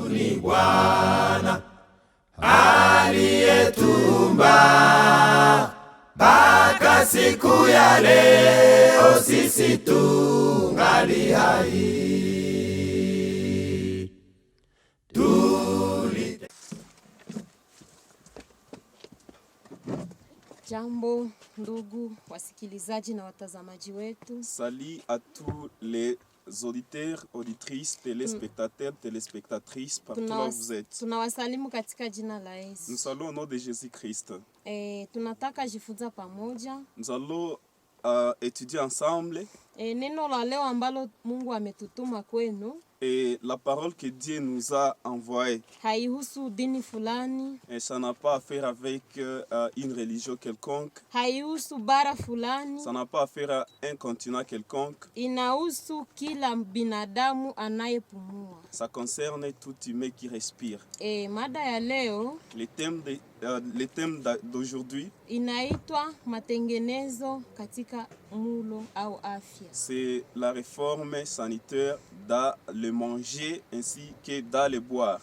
ni Bwana aliyetuumba, mpaka siku ya leo sisi tungali hai. Jambo ndugu wasikilizaji na watazamaji wetu. Salut à tous les auditeurs, auditrices, téléspectateurs, téléspectatrices, partout là où vous êtes. Tunawasalimu katika jina la Yesu. Nous saluons au nom de Jésus-Christ. Tunataka jifunza pamoja. Nous allons étudier ensemble. Neno la leo ambalo Mungu ametutuma kwenu. Et la parole que Dieu nous a envoyée, haihusu dini fulani, et ça n'a pas à faire avec une religion quelconque, haihusu bara fulani, ça n'a pas à faire à un continent quelconque, inahusu kila binadamu anayepumua. ça concerne tout humain qui respire. Mada ya leo, le thème d'aujourd'hui, inaitwa matengenezo katika mulo au afya. C'est la réforme sanitaire dans le manger ainsi que dans le boire.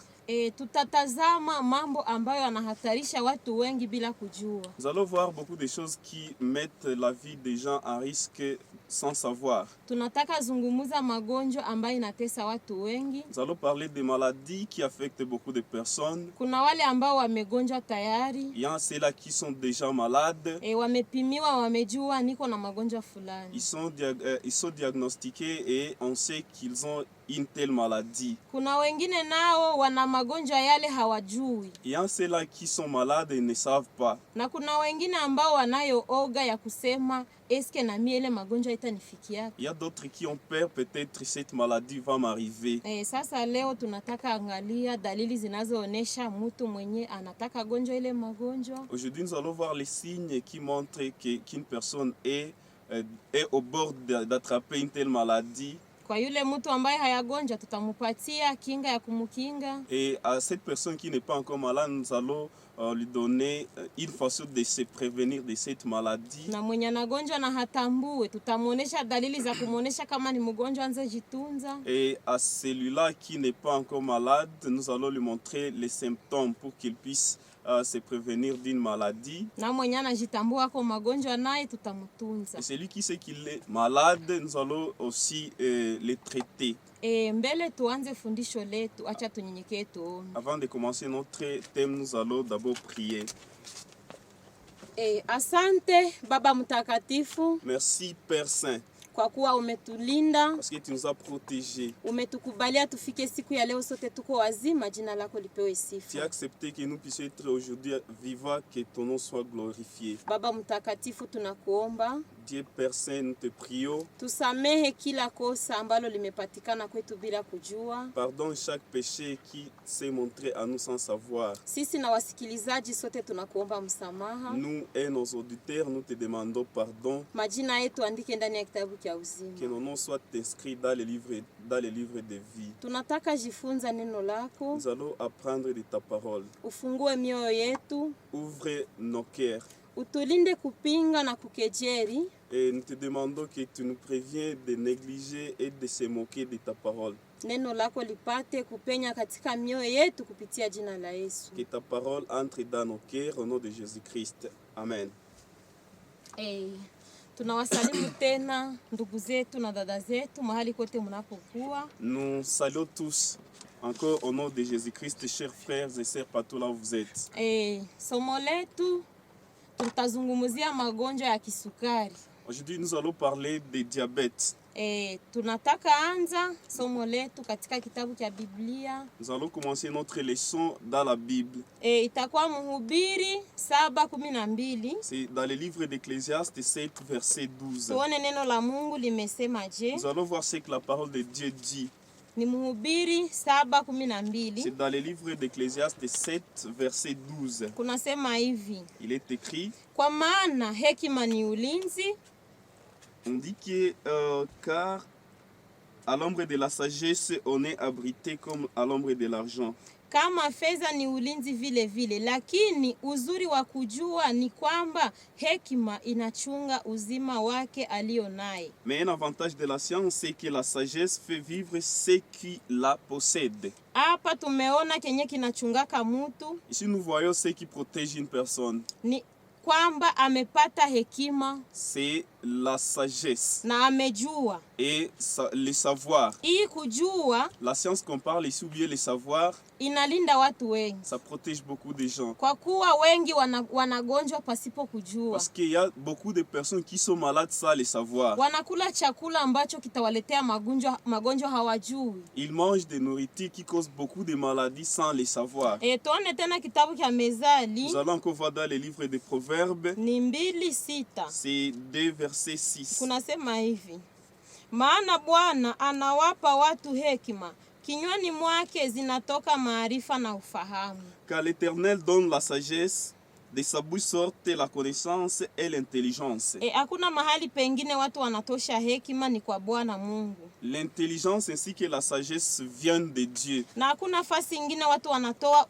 Tutatazama mambo ambayo yanahatarisha watu wengi bila kujua. Nous allons voir beaucoup de choses qui mettent la vie des gens en risque sans savoir. Tunataka zungumuza magonjwa ambayo inatesa watu wengi. Nous allons parler des maladies qui affectent beaucoup de personnes. Kuna wale ambao wamegonjwa tayari. Il y a ceux-là qui sont déjà malades. Wamepimiwa, wamejua niko na magonjwa fulani. Ils sont diagnostiqués et on sait qu'ils ont une telle maladie. Kuna wengine nao wana magonjwa yale hawajui. Il y a ceux-là qui sont malades et ne savent pas. Na kuna wengine ambao wanayo oga ya kusema eske na mimi ile magonjwa itanifikia. Il y a d'autres qui ont peur, peut-être cette maladie va m'arriver. Sasa leo tunataka angalia dalili zinazoonesha mtu mwenye anataka gonjwa ile magonjwa. Aujourd'hui nous allons voir les signes qui montrent qu'une personne est au bord d'attraper une telle maladie. Kwa yule mtu ambaye hayagonjwa tutamupatia kinga ya kumukinga. Et à cette personne qui n'est pas encore malade, nous allons lui donner une façon de se prévenir de cette maladie. Na mwenye anagonjwa na hatambue tutamuonesha dalili za kumuonesha kama ni mgonjwa anze jitunza. Et à celui-là qui n'est pas encore malade, nous allons lui montrer les symptômes pour qu'il puisse se prévenir d'une maladie. Na mwenye anajitambua kwa magonjwa naye tutamutunza. Et celui qui sait qu'il est malade, nous allons aussi les traiter. Mbele tuanze fundisho letu, acha tunyenyekee tuombe. Avant de commencer notre thème, nous allons d'abord prier. Asante Baba mtakatifu. Merci Père Saint. Kwa kuwa umetulinda, parce que tu nous as protégés. Umetukubalia tufike siku ya leo sote tuko wazima, jina lako lipewe sifa. Tu as accepté que nous puissions être aujourd'hui vivants, que ton nom soit glorifié. Baba mtakatifu tunakuomba, Dieu Père Saint, nous te prions. Tusamehe kila kosa ambalo limepatikana kwetu bila kujua. Pardonne chaque péché qui s'est montré à nous sans savoir. Sisi na wasikilizaji sote tunakuomba msamaha. Nous et nos auditeurs, nous te demandons pardon. Majina yetu andike ndani ya kitabu cha uzima. Que nos noms soient inscrits dans les livres de vie. Tunataka jifunza neno lako. Nous allons apprendre de ta parole. Ufungue mioyo yetu. Ouvre nos cœurs. Utulinde kupinga na kukejeri. Et nous te demandons que tu nous préviens de négliger et de se moquer de ta parole. Neno lako lipate kupenya katika mioyo yetu kupitia jina la Yesu. Que ta parole entre dans nos cœurs au nom de Jésus-Christ. Amen. Tunawasalimu tena ndugu zetu na dada zetu mahali kote mnapokuwa. Nous saluons tous encore au nom de Jésus-Christ, chers frères et sœurs partout là où vous êtes. Somo letu tutazungumzia magonjwa ya kisukari. Aujourd'hui nous allons parler de diabète. Tunataka anza somo letu katika kitabu cha Biblia. Nous allons commencer notre leçon dans la Bible. Itakuwa Mhubiri 7:12. C'est dans le livre d'Ecclésiaste 7 verset 12. Tuone neno la Mungu limesema je. Nous allons voir ce que la parole de Dieu dit. Ni Mhubiri 7:12. C'est dans le livre d'Ecclésiaste 7 verset 12. Kunasema hivi. Il est écrit, kwa maana hekima ni ulinzi. on dit que car À l'ombre de la sagesse, on est abrité comme à l'ombre de l'argent. Kama fedha ni ulinzi vile vile, lakini uzuri wa kujua ni kwamba hekima inachunga uzima wake alio naye. Mais un avantage de la science, c'est que la sagesse fait vivre ceux qui la possèdent. Hapa tumeona kenye kinachungaka mtu Ici, nous voyons ce qui protège une personne. ni kwamba amepata hekima C'est la sagesse na amejua. et le savoir. Hii kujua La science qu'on parle ici, ou bien le savoir, inalinda watu wengi, ça protège beaucoup de gens. kwa kuwa wengi wanagonjwa pasipo kujua. Parce qu'il y a beaucoup de personnes qui sont malades sans le savoir. Wanakula chakula ambacho kitawaletea magonjwa hawajui. Ils mangent des nourritures qui causent beaucoup de maladies sans le savoir. Tuone tena kitabu cha Mezali Nous allons encore voir dans les livres des Proverbes, ni 2:6. c'est 2 verset 6. Kunasema hivi: maana Bwana anawapa watu hekima, kinywani mwake zinatoka maarifa na ufahamu. Car l'Éternel donne la sagesse, de sa bouche sortent la connaissance et l'intelligence. Hakuna mahali pengine watu wanatosha hekima, ni kwa Bwana Mungu. L'intelligence ainsi que la sagesse viennent de Dieu. Na hakuna nafasi nyingine watu wanatoa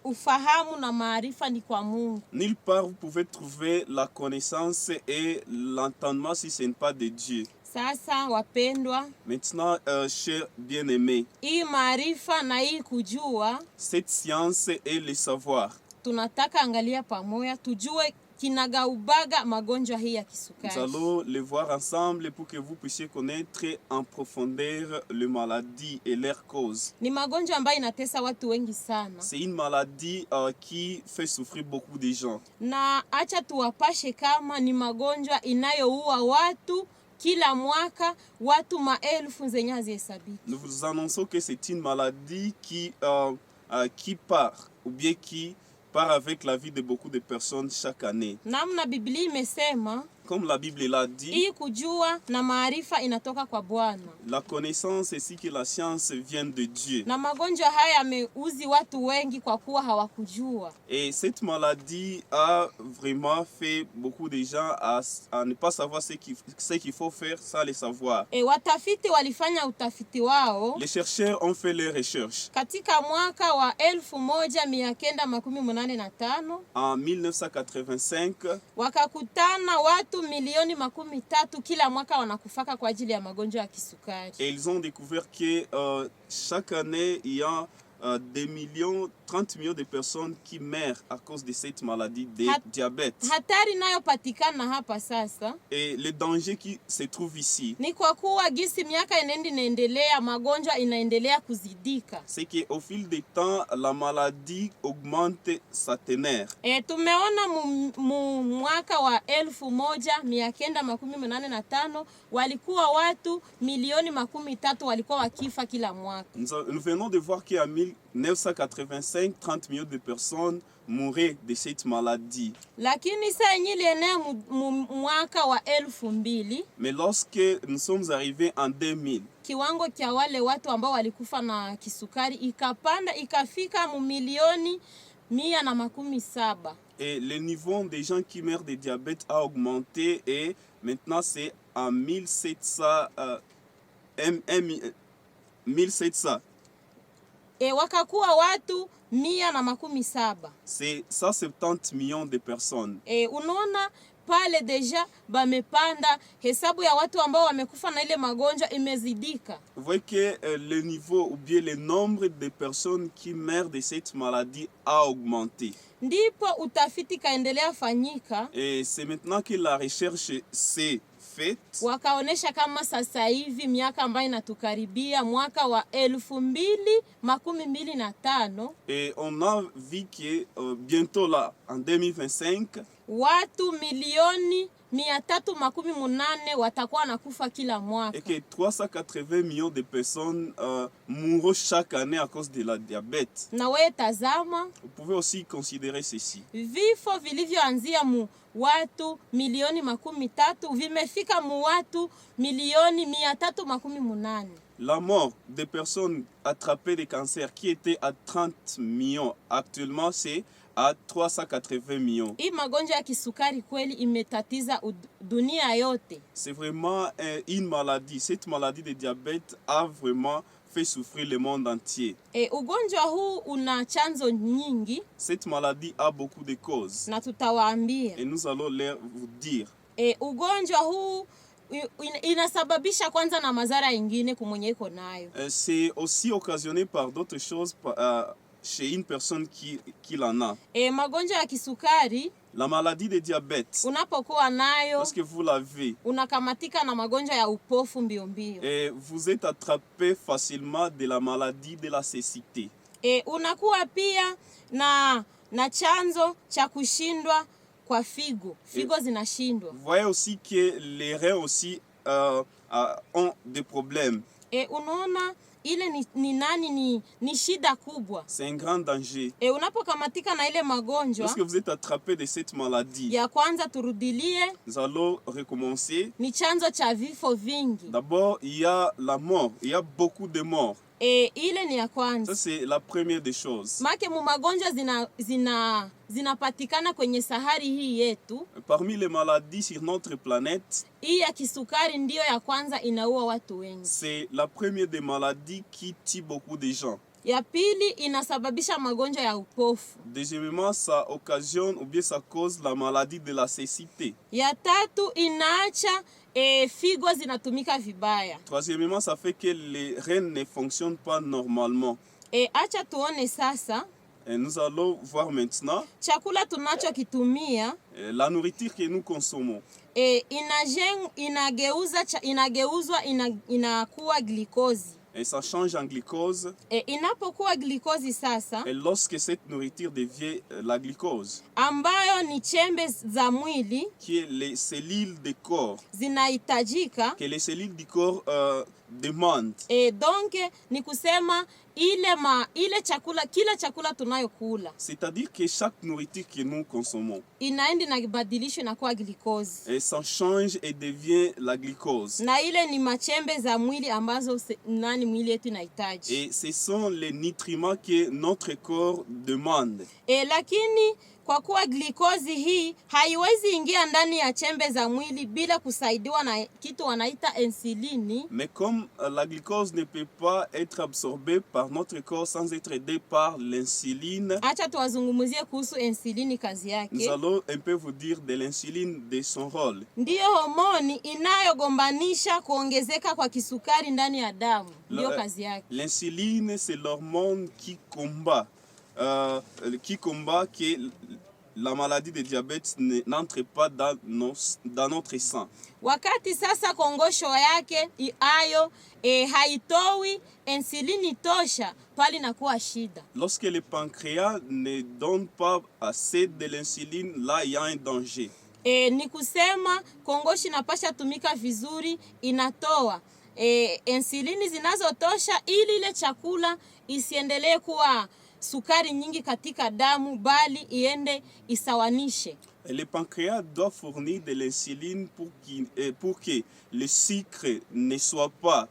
ufahamu na maarifa, ni kwa Mungu. Nulle part vous pouvez trouver la connaissance et l'entendement si ce n'est pas de Dieu. Sasa wapendwa, Maintenant, chers bien-aimés, hii maarifa na hii kujua cette science et le savoir, tunataka angalia pamoja, tujue kinagaubaga magonjwa hii ya nous kisukari. allons les voir ensemble pour que vous puissiez connaître en profondeur les maladies et leurs causes. Ni magonjwa ambayo inatesa watu wengi sana. C'est une maladie qui fait souffrir beaucoup de gens. Na acha tuwapashe kama ni magonjwa inayoua watu kila mwaka, watu maelfu zenye hazihesabiki. Nous vous annonçons que c'est une maladie qui part ou bien qui part avec la vie de beaucoup de personnes chaque année. Namna Biblia imesema, Comme la Bible l'a dit, hii kujua na maarifa inatoka kwa Bwana. la connaissance ainsi que la science viennent de Dieu. Na magonjwa haya yameuzi watu wengi kwa kuwa hawakujua. Et cette maladie a vraiment fait beaucoup de gens à ne pas savoir ce qu'il faut faire sans le savoir. Watafiti walifanya utafiti wao. Les chercheurs ont fait leurs recherches. Katika mwaka wa 1985 En 1985, wakakutana watu milioni 13 kila mwaka wanakufaka kwa ajili ya magonjwa ya kisukari. et ils ont découvert que chaque année, il y a 30 millions de personnes qui meurent à cause de cette maladie de diabète. Hatari nayo patikana hapa sasa. Et le danger qui se trouve ici, Ni kwa kuwa gisi miaka inaendelea, magonjwa inaendelea kuzidika. c'est qu'au fil du temps, la maladie augmente sa teneur. Tumeona mwaka wa 1985 walikuwa watu milioni 13 walikuwa wakifa kila mwaka. Nous venons de voir qu'en 1985, 30 millions de personnes mouraient de cette maladie. Lakini saa yenye ilienea mwaka wa 2000, Mais lorsque nous sommes arrivés en 2000, kiwango cha wale watu ambao walikufa na kisukari ikapanda ikafika milioni 117. et le niveau des gens qui meurent de diabète a augmenté et maintenant c'est en 1700. 1700. Wakakuwa watu 117. C'est 170 millions de personnes. Unaona pale deja bamepanda, hesabu ya watu ambao wamekufa na ile magonjwa imezidika. Vous voyez que le niveau ou bien le nombre de personnes qui meurent de cette maladie a augmenté. Ndipo utafiti kaendelea fanyika. Et c'est maintenant que la recherche s'est faite. Wakaonesha kama sasa hivi miaka ambayo inatukaribia mwaka wa 2025, Et on a vu que bientôt là, en 2025, watu milioni 318 watakuwa nakufa kila mwaka. et que 380 millions de personnes mourront chaque année à cause de la diabète. Na wewe tazama, Vous pouvez aussi considérer ceci. vifo vilivyoanzia watu milioni 13 vimefika watu milioni 318. La mort des personnes attrapées de cancer qui était à 30 millions, actuellement c'est à 380 millions. Hii magonjwa ya kisukari kweli imetatiza dunia yote. C'est vraiment une maladie. Cette maladie de diabète a vraiment fait souffrir le monde entier. Ugonjwa huu una chanzo nyingi. Cette maladie a beaucoup de causes. Na tutawaambia. Et nous allons vous dire. Ugonjwa huu inasababisha kwanza na madhara ingine kumwenye iko nayo. C'est aussi occasionné par d'autres choses chez une personne qui l'en a. Magonjwa ya kisukari, la maladie de diabète, unapokuwa nayo, lorsque vous l'avez, unakamatika na magonjwa ya upofu mbio mbio. Et vous êtes attrapé facilement de la maladie de la cécité. Unakuwa pia na chanzo cha kushindwa kwa figo. Figo zinashindwa. Vous voyez aussi que les reins aussi ont des problèmes. Unaona ile ni shida kubwa. C'est un grand danger. Unapokamatika na ile magonjwa, lorsque vous êtes attrapé de cette maladie, ya kwanza turudilie, nous allons recommencer. Ni chanzo cha vifo vingi. D'abord, il y a la mort. Il y a beaucoup de morts. Ile ni ya kwanza. Ça c'est la première des choses. Make mu magonjwa zinapatikana kwenye sahari hii yetu. Parmi les maladies sur notre planète, hii ya kisukari ndio ya kwanza inaua watu wengi. C'est la première des maladies qui tue beaucoup de gens. Ya pili inasababisha magonjwa ya upofu. Deuxièmement, ça occasionne ou bien ça cause la maladie de la cécité. Ya tatu inaacha figo zinatumika vibaya. Troisièmement, ça fait que les reins ne fonctionnent pas normalement. Acha tuone sasa. Et nous allons voir maintenant chakula tunachokitumia, la nourriture que nous consommons. Inageuzwa inakuwa glikozi. Et ça change en glucose. Inapokuwa glikozi sasa, et lorsque cette nourriture devient la glucose, ambayo ni chembe za mwili, qui est les cellules du corps, zinahitajika, que les cellules du corps demandent. Donc ni kusema ile chakula, kila chakula tunayokula, c'est-à-dire que chaque nourriture que nous consommons, inaenda na badilishwe na kuwa glucose, et ça change et devient la glucose. Na ile ni machembe za mwili ambazo mwili yetu inahitaji. Et ce sont les nutriments que notre corps demande. Lakini kwa kuwa glikozi hii haiwezi ingia ndani ya chembe za mwili bila kusaidiwa na kitu wanaita insulini. Mais comme la glucose ne peut pas être absorbée par notre corps sans être aidée par l'insuline, acha tuwazungumuzie kuhusu insulini kazi yake. Nous allons un peu vous dire de l'insuline, de son rôle. Ndiyo homoni inayogombanisha kuongezeka kwa kisukari ndani ya damu. Ndiyo kazi yake. L'insuline, c'est l'hormone qui combat que la maladie de diabète n'entre pas dans notre sang. Wakati sasa kongosho yake ayo haitoi insulini tosha, pali nakuwa shida. Lorsque le pancréas ne donne pas assez de l'insuline, là il y a un danger. Ni kusema kongoshi inapasha tumika vizuri, inatoa insulini zinazotosha ili ile chakula isiendelee kuwa sukari nyingi katika damu, bali iende isawanishe. Le pancréas doit fournir de l'insuline pour que le sucre ne soit pas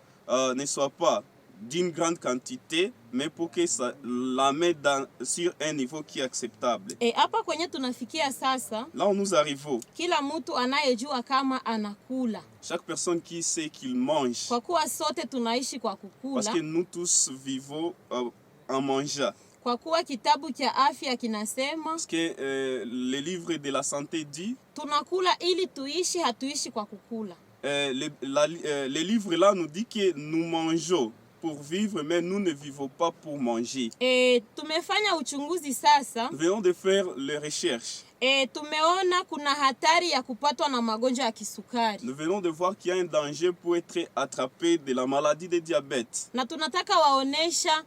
d'une grande quantité, mais pour que ça la mette sur un niveau qui est acceptable. Hapa kwenye tunafikia sasa, là où nous arrivons, kila mtu anayejua kama anakula, chaque personne qui sait qu'il mange, kwa kuwa sote tunaishi kwa kukula, parce que nous tous vivons en mangeant. Kwa kuwa kitabu cha afya kinasema, parce que le livre de la santé dit, tunakula ili tuishi, hatuishi kwa kukula. Le livre là nous dit que nous mangeons pour vivre, mais nous ne vivons pas pour manger. Tumefanya uchunguzi sasa. Nous venons de faire les recherches. Tumeona kuna hatari ya kupatwa na magonjwa ya kisukari. Nous venons de voir qu'il y a un danger pour être attrapé de la maladie de diabète. Na tunataka waonesha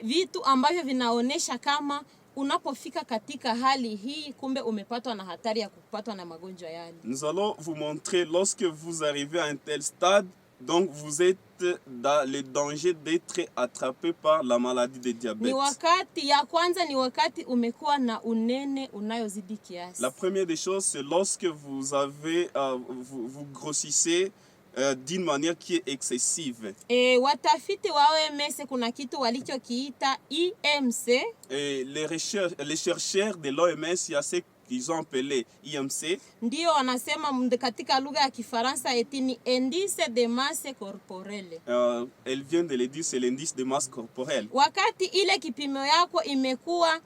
vitu ambavyo vinaonesha kama unapofika katika hali hii, kumbe umepatwa na hatari ya kupatwa na magonjwa yale. Nous allons vous montrer lorsque vous arrivez à un tel stade, donc vous êtes dans le danger d'être attrapé par la maladie de diabète. Ni wakati ya kwanza, ni wakati umekuwa na unene unayozidi kiasi. La première des choses, c'est lorsque vous avez vous grossissez d'une manière qui est excessive. Watafiti wa OMS kuna kitu walichokiita IMC. Et les chercheurs de l'OMS, il y a ce qu'ils ont appelé IMC. Ndio wanasema katika lugha ya Kifaransa eti ni indice de masse corporelle. Elle vient de le dire, c'est l'indice de masse corporelle. Wakati ile kipimo yako imekuwa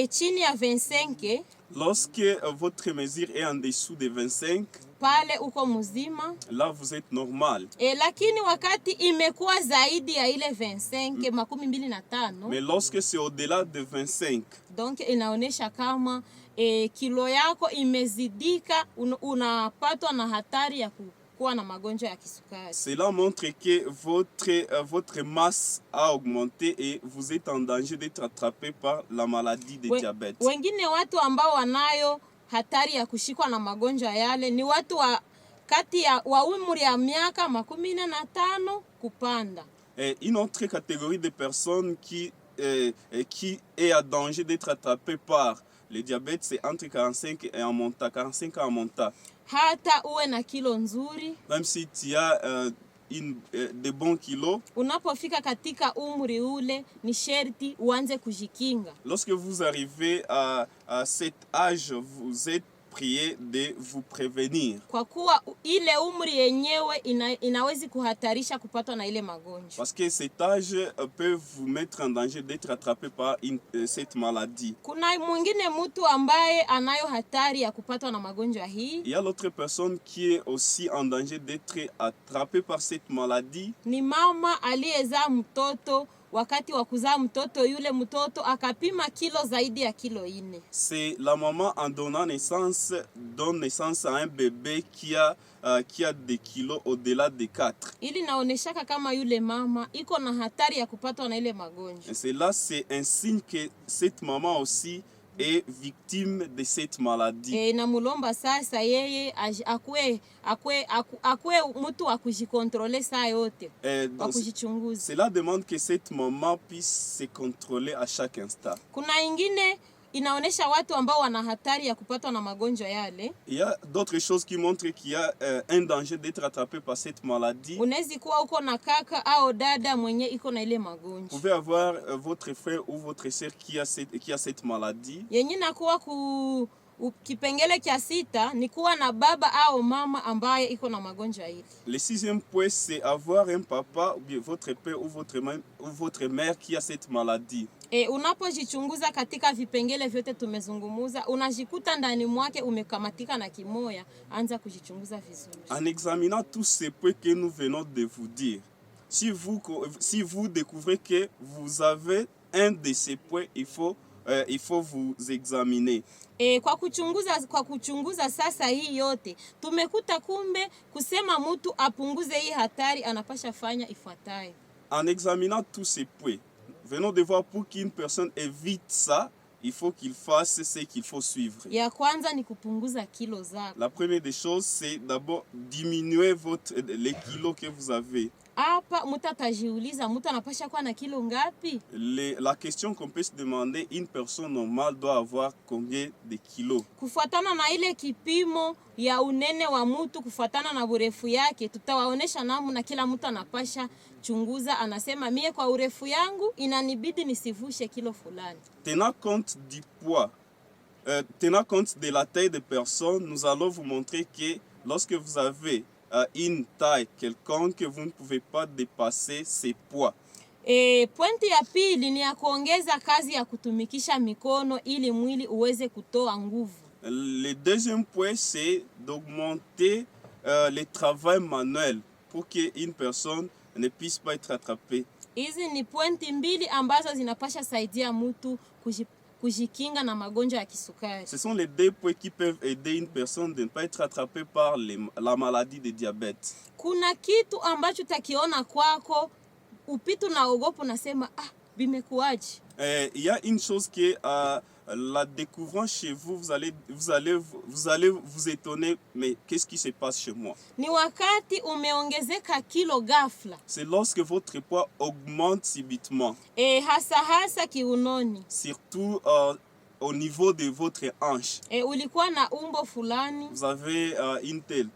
chini ya 25, lorsque votre mesure est en dessous de 25, pale uko mzima, là vous êtes normal. Lakini wakati imekuwa zaidi ya ile 25, makumi mbili na tano, mais lorsque c'est au-delà de 25, donc inaonesha kama kilo yako imezidika, unapatwa na hatari ya kuwa na magonjwa ya kisukari. Cela montre que votre masse a augmenté et vous êtes en danger d'être attrapé par la maladie de diabète. Wengine watu ambao wanayo hatari ya kushikwa na magonjwa yale ni watu kati ya umri ya miaka 15 kupanda. Une autre catégorie de personnes qui est à danger d'être attrapée par le diabète, c'est entre 45 et en montant, 45 ans en montant. Hata uwe na kilo nzuri, même si tu as de bons kilos, unapofika katika umri ule ni sherti uanze kujikinga. Lorsque vous arrivez à cet âge, vous êtes prié de vous prévenir. Kwa kuwa ile umri yenyewe inawezi kuhatarisha kupatwa na ile magonjwa. Parce que cet âge peut vous mettre en danger d'être attrapé par cette maladie. Kuna mwingine mtu ambaye anayo hatari ya kupatwa na magonjwa hii. Il y a l'autre personne qui est aussi en danger d'être attrapée par cette maladie. Ni mama aliyezaa mtoto, wakati wa kuzaa mtoto yule mtoto akapima kilo zaidi ya kilo 4. C'est la maman en donnant naissance donne naissance à un bébé qui a des kilos au-delà de 4. Ili naoneshaka kama yule mama iko na hatari ya kupatwa na ile magonjwa. Et là c'est un signe que cette maman aussi est victime de cette maladie. Na mulomba sasa yeye akwe mtu wa kujikontrole saa yote, wa kujichunguza. Cela demande que cette maman puisse se contrôler à chaque instant. Kuna ingine inaonesha watu ambao wana hatari ya kupatwa na magonjwa yale. Il y a d'autres choses qui montrent qu'il y a un danger d'être attrapé par cette maladie. Unaweza kuwa uko na kaka au dada mwenye iko na ile magonjwa. Vous pouvez avoir votre frère ou votre sœur qui a cette maladie. Yenye nakuwa kipengele cha 6 ni kuwa na baba au mama ambaye iko na magonjwa hili. Le 6e point, c'est avoir un papa ou bien votre père ou votre mère qui a cette maladie. Unapojichunguza katika vipengele vyote tumezungumuza, unajikuta ndani mwake umekamatika na kimoya, anza kujichunguza vizuri. En examinant tous ces points que nous venons de vous dire, si vous découvrez que vous avez un de ces points, il faut vous examiner. Kwa kuchunguza sasa hii yote tumekuta kumbe kusema mtu apunguze hii hatari anapasha fanya ifuatayo. En examinant tous ces points, venons de voir pour qu'une personne évite ça, il faut qu'il fasse ce qu'il faut suivre. Ya kwanza ni kupunguza kilo zako. La première des choses, c'est d'abord diminuer les kilos que vous avez. Hapa mtu atajiuliza mtu anapasha kuwa na kilo ngapi? La question qu'on peut se demander, une personne normale doit avoir combien de kilos? Kufuatana na ile kipimo ya unene wa mtu, kufuatana na urefu yake, tutawaonesha namna kila mtu anapasha chunguza. Anasema mie kwa urefu yangu inanibidi nisivushe kilo fulani. Tenant compte du poids, tenant compte de la taille de personne, nous allons vous montrer que lorsque vous avez une taille quelconque, vous ne pouvez pas dépasser ces poids. Pointi ya pili ni ya kuongeza kazi ya kutumikisha mikono ili mwili uweze kutoa nguvu. Le deuxième point, c'est d'augmenter le travail manuel pour qu'une personne ne puisse pas être attrapée. Hizi ni pointi mbili ambazo zinapasha saidia mtu kujikinga na magonjwa ya kisukari. Ce sont les deux points qui peuvent aider une personne de ne pas être attrapée par la maladie de diabète. Kuna kitu ambacho takiona kwako upitu na ogopo nasema bimekuaje? Il y a une chose que la découvrant chez vous, vous allez vous étonner, mais qu'est-ce qui se passe chez moi? Ni wakati umeongezeka kilo ghafla. C'est lorsque votre poids augmente subitement. Hasa kiunoni. Surtout au niveau de votre hanche. Ulikuwa na umbo fulani. Vous avez une telle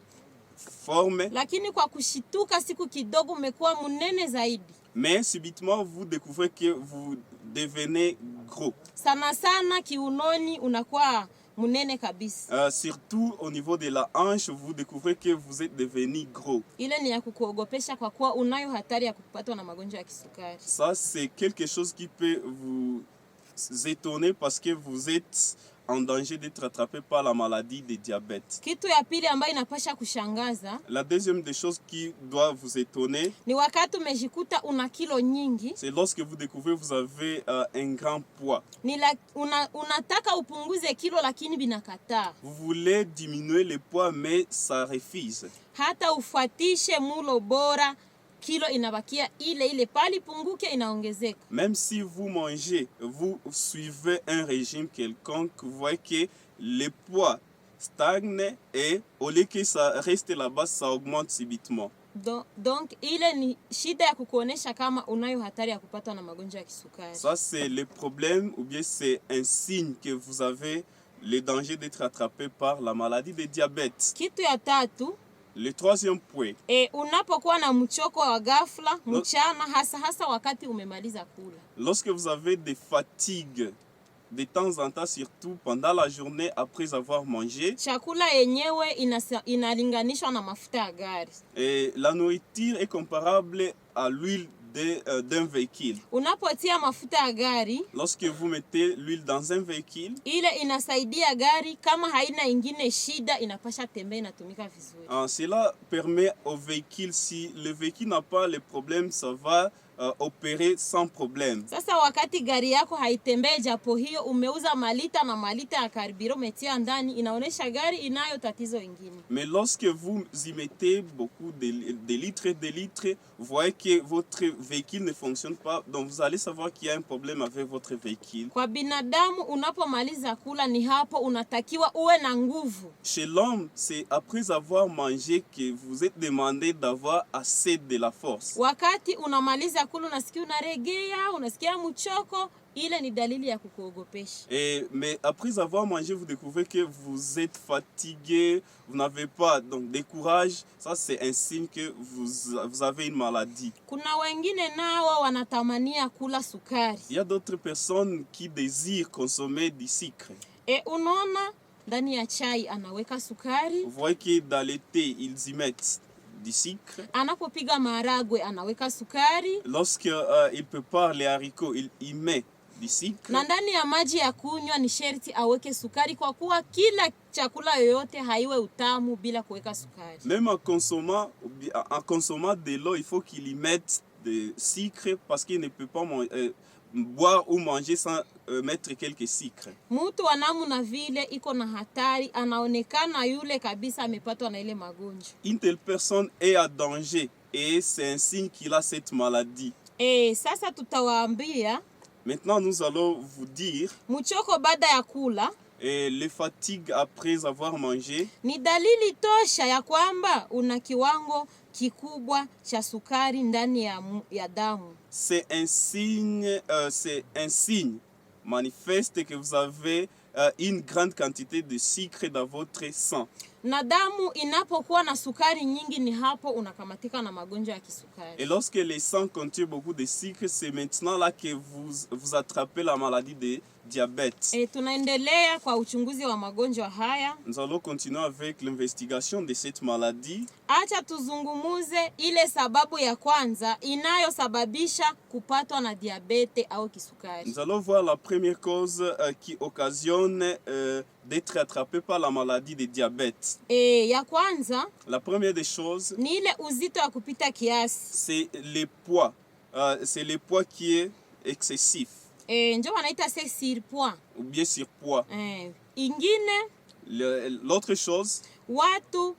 forme, lakini kwa kushituka siku kidogo umekuwa munene zaidi. mais subitement vous découvrez que vous devenez gros. Sana sana kiunoni unakuwa munene kabisa. Surtout au niveau de la hanche, vous découvrez que vous êtes devenu gros. Ile ni ya kukuogopesha kwa kuwa unayo hatari ya kupatwa na magonjwa ya kisukari. Ça, c'est quelque chose qui peut vous étonner parce que vous êtes en danger d'être attrapé par la maladie de diabète. Kitu ya pili ambayo inapasha kushangaza, La deuxième des choses qui doit vous étonner, ni wakati umejikuta una kilo nyingi, c'est lorsque vous découvrez que vous avez un grand poids. Unataka upunguze kilo lakini binakataa. Vous voulez diminuer le poids, mais ça refuse. Hata ufuatishe mulo bora, kilo inabakia ile pali punguke inaongezeka. Même si vous mangez, vous suivez un régime quelconque, vous voyez que le poids stagne et au lieu que ça reste là-bas, ça augmente subitement. Donc ile ni shida ya kukuonesha kama unayo hatari ya kupatwa na magonjwa ya kisukari. Ça, c'est le problème ou bien c'est un signe que vous avez le danger d'être attrapé par la maladie de diabète. Kitu ya tatu, le troisième point, unapokuwa na mchoko wa ghafla mchana, hasa wakati umemaliza kula. Lorsque vous avez des fatigues de temps en temps, surtout pendant la journée après avoir mangé. Chakula yenyewe inalinganishwa na mafuta ya gari. Et la nourriture est comparable à l'huile d'un véhicule. Unapotia mafuta ya gari, lorsque vous mettez l'huile dans un véhicule, ile inasaidia gari kama haina ingine shida inapasha tembea inatumika vizuri. Cela permet au véhicule, si le véhicule n'a pas le problème, ça va opérer sans problème. Sasa wakati gari yako haitembei, japo hiyo umeuza malita na malita ya carburant umetia ndani, inaonesha gari inayo tatizo ingine. Mais lorsque vous y mettez beaucoup de litres, vous voyez que votre véhicule ne fonctionne pas, donc vous allez savoir qu'il y a un problème avec votre véhicule. Kwa binadamu unapomaliza kula ni hapo unatakiwa uwe na nguvu. Chez l'homme, c'est après avoir mangé que vous êtes demandé d'avoir assez de la force. Wakati unamaliza kula unasikia unaregea, unasikia mchoko, ile ni dalili ya kukuogopesha. Mais après avoir mangé, vous découvrez que vous êtes fatigué, vous n'avez pas donc de courage. Ça, c'est un signe que vous avez une maladie. Kuna wengine nao wanatamania kula sukari. Il y a d'autres personnes qui désirent consommer du sucre. Unaona ndani ya chai anaweka sukari. Vous voyez que dans le thé, ils y mettent du sucre. Anapopiga maharagwe anaweka sukari. Lorsque il prépare les haricots, il met du sucre. Na ndani ya maji ya kunywa ni sherti aweke sukari, kwa kuwa kila chakula yoyote haiwe utamu bila kuweka sukari. Même en consommant de l'eau, il faut qu'il y mette de sucre parce qu'il ne peut pas boire ou manger sans mettre quelques sucres. Mtu wa namna vile iko na hatari, anaonekana yule kabisa amepatwa na ile magonjwa. Une telle personne est à danger et c'est un signe qu'il a cette maladie. Sasa tutawaambia. Maintenant, nous allons vous dire mchoko baada ya kula les fatigues après avoir mangé ni dalili tosha ya kwamba una kiwango kikubwa cha sukari ndani ya damu. C'est un signe manifeste que vous avez une grande quantité de sucre dans votre sang. Na damu inapokuwa na sukari nyingi ni hapo unakamatika na magonjwa ya kisukari. Et lorsque le sang contient beaucoup de sucre, c'est maintenant là que vous attrapez la maladie de diabète. Tunaendelea kwa uchunguzi wa magonjwa haya. Nous allons continuer avec l'investigation de cette maladie. Acha tuzungumuze ile sababu ya kwanza inayosababisha kupatwa na diabete au kisukari. Nous allons voir la première cause qui occasionne d'être attrapé par la maladie de diabète. Ya kwanza, la première des choses, ni ile uzito wa kupita kiasi. C'est le poids. C'est le poids qui est excessif. Ndio wanaita c'est surpoids. Ou bien surpoids. Ingine, l'autre chose, watu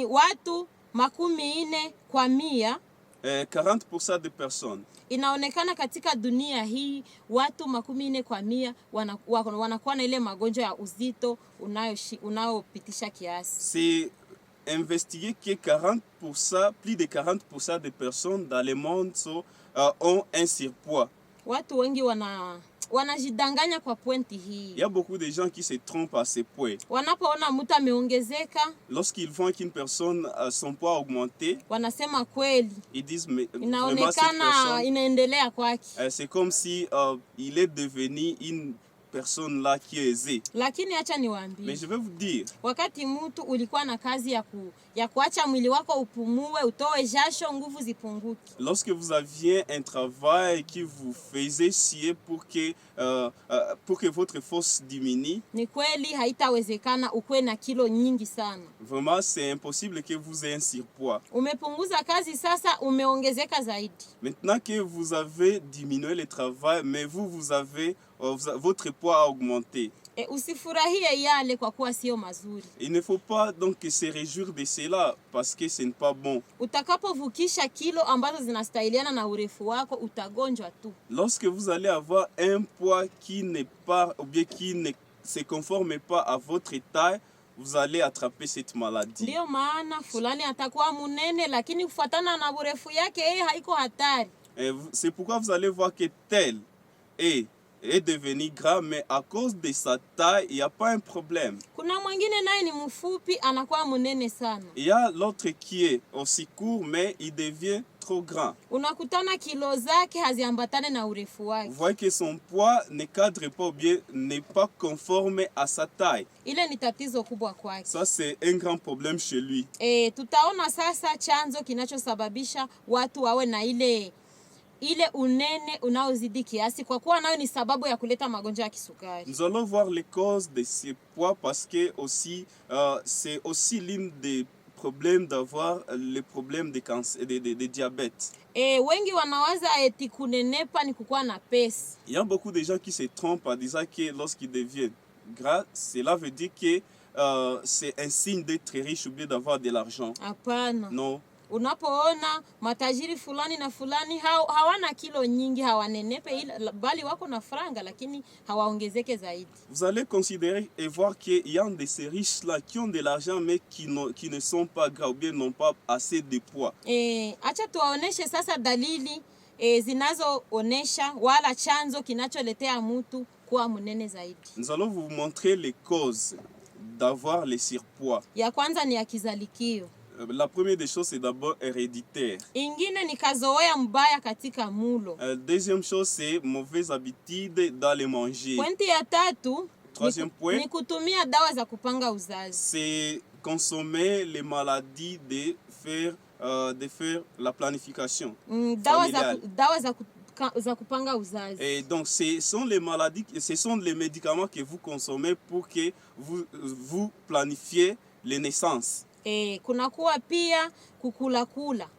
watu 40 kwa 100, 40% des personnes. Inaonekana katika dunia hii watu 40 kwa 100 wanakuwa na ile magonjwa ya uzito unaopitisha kiasi. C'est investigué que 40%, plus de 40% des personnes dans le monde ont un surpoids. Watu wengi wanajidanganya kwa pointi hii. Il y a beaucoup de gens qui se trompent à ce point. Wanapoona mtu ameongezeka, Lorsqu'ils voient qu'une personne, son poids a augmenté, wanasema kweli ils disent mais vraiment cette inaonekana personne, inaendelea kwake. c'est comme si il est devenu une personne là qui est aisée. Lakini acha Mais niwaambie, je vais vous dire, wakati mtu ulikuwa na kazi ya kuacha mwili wako upumue, utoe jasho, nguvu zipunguke, lorsque vous aviez un travail qui vous faisait chier pour que votre force diminue, ni kweli haitawezekana ukuwe na kilo nyingi sana. vraiment c'est impossible que vous ayez un surpoids. Umepunguza kazi, sasa umeongezeka zaidi. Maintenant que vous avez diminué le travail, mais vous avez votre poids a augmenté. Usifurahie yale kwa kuwa sio mazuri. Il ne faut pas donc se réjouir de cela parce que ce n'est pas bon. Utakapovukisha kilo ambazo zinastahiliana na urefu wako, utagonjwa tu. Lorsque vous allez avoir un poids qui n'est pas ou bien qui ne se conforme pas à votre taille, vous allez attraper cette maladie. Ndio maana fulani atakuwa munene, lakini kufuatana na urefu yake yeye haiko hatari. C'est pourquoi vous allez voir que tel est devenu gras, mais à cause de sa taille, il n'y a pas un problème. Kuna mwingine naye ni mfupi, anakuwa munene sana. Il y a l'autre qui est aussi court, mais il devient trop grand. Unakutana kilo zake haziambatane na urefu wake. Vous voyez que son poids ne cadre pas ou bien n'est pas conforme à sa taille. Ile ni tatizo kubwa kwake. Ça, c'est un grand problème chez lui. Tutaona sasa chanzo kinachosababisha watu wawe na ile unene unaozidi kiasi, kwa kuwa nayo ni sababu ya kuleta magonjwa ya kisukari. Nous allons voir les causes de ce poids parce que aussi c'est aussi l'une des problèmes d'avoir les problèmes de cancer, de diabète. Wengi wanawaza eti kunenepa ni kukuwa na pesa. Il y a beaucoup de gens qui se trompent en disant que lorsqu'ils deviennent gras, cela veut dire que c'est un signe d'être riche ou bien d'avoir de l'argent. Hapana. Non. Unapoona matajiri fulani na fulani hawana kilo nyingi, hawanenepe, bali wako na franga lakini hawaongezeke zaidi. Vous allez considérer et voir qu'il y a de ces riches-là qui ont de l'argent mais qui ne sont pas gras ou bien n'ont pas assez de poids. Acha tuwaoneshe sasa dalili zinazoonesha wala chanzo kinacholetea mtu kuwa munene zaidi. Nous allons vous montrer les causes d'avoir le surpoids. Ya kwanza ni ya kizalikio. La première des choses, c'est d'abord héréditaire. Ingine ni kazoea mbaya katika mulo. Deuxième chose, c'est mauvaise habitude dans le manger. Pointi ya tatu, troisième point, ni kutumia dawa za kupanga uzazi. C'est consommer les maladies de faire la planification familiale. Dawa za kupanga uzazi. Et donc, ce sont les maladies, ce sont les médicaments que vous consommez pour que vous planifiez les naissances. Kunakuwa pia kukula.